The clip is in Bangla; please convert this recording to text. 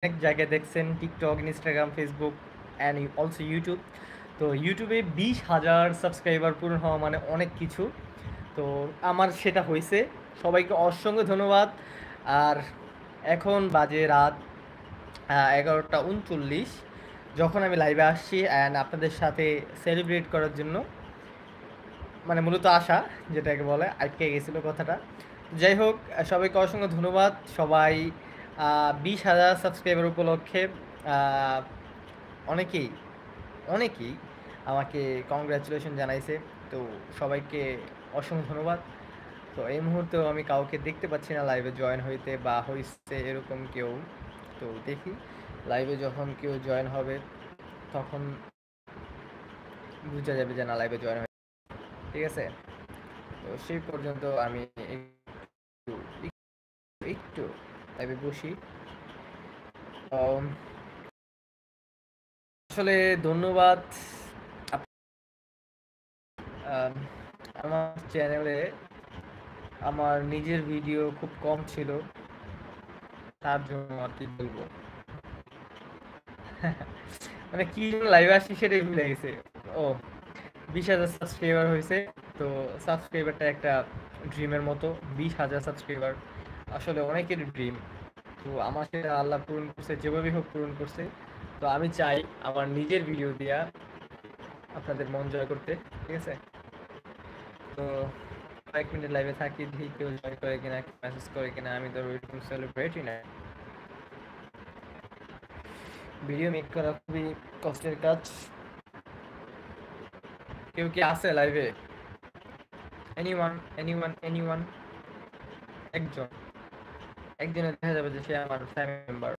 অনেক জায়গায় দেখছেন TikTok, Instagram, Facebook and also YouTube. তো ইউটিউবে 20,000 সাবস্ক্রাইবার পূরণ হওয়া মানে অনেক কিছু। তো আমার সেটা হয়েছে। সবাইকে অসংখ্য ধন্যবাদ। আর এখন বাজে রাত 11টা 39, যখন আমি লাইভে আসছি অ্যান্ড আপনাদের সাথে সেলিব্রেট করার জন্য, মানে মূলত আশা, যেটাকে বলে আটকে গেছিল কথাটা। যাই হোক, সবাইকে অসংখ্য ধন্যবাদ। সবাই 20,000 সাবস্ক্রাইবার উপলক্ষে আহ, অনেকেই অনেকেই আমাকে কংগ্রাচুলেশন জানাইছে। তো সবাইকে অসংখ্য ধন্যবাদ। তো এই মুহূর্তেও আমি কাউকে দেখতে পাচ্ছি না লাইভে জয়েন হইতে বা হইছে এরকম কেউ। তো দেখি লাইভে যখন কেউ জয়েন হবে তখন বোঝা যাবে যে না লাইভে জয়েন হয়ে। ঠিক আছে, তো সেই পর্যন্ত আমি একটু একটু লাইভে বসি। আম, আসলে ধন্যবাদ। আম, আমার চ্যানেলে আমার নিজের ভিডিও খুব কম ছিল, তার জন্য আর কি বলবো। মানে কি লাইভে আসছি সেটাই ভুলে গেছে। ও, 20,000 সাবস্ক্রাইবার হয়েছে। তো সাবস্ক্রাইবারটা একটা ড্রিমের মতো। 20,000 সাবস্ক্রাইবার আসলে অনেকের ড্রিম। তো আমার সেটা আল্লাহ পূরণ করছে, যেভাবে হোক পূরণ করছে। তো আমি চাই আমার নিজের ভিডিও দিয়া আপনাদের মন জয় করতে। ঠিক আছে, তো কয়েক মিনিট লাইভে থাকি, দেখি কেউ জয় করে কিনা, মেসেজ করে কিনা। আমি তো ওইরকম সেলিব্রিটি না। ভিডিও মেক করা খুবই কষ্টের কাজ। কেউ কি আছে লাইভে? Anyone, anyone, anyone? একজন, একজনে দেখা যাবে যে সে আমার ফ্যামিলি মেম্বার।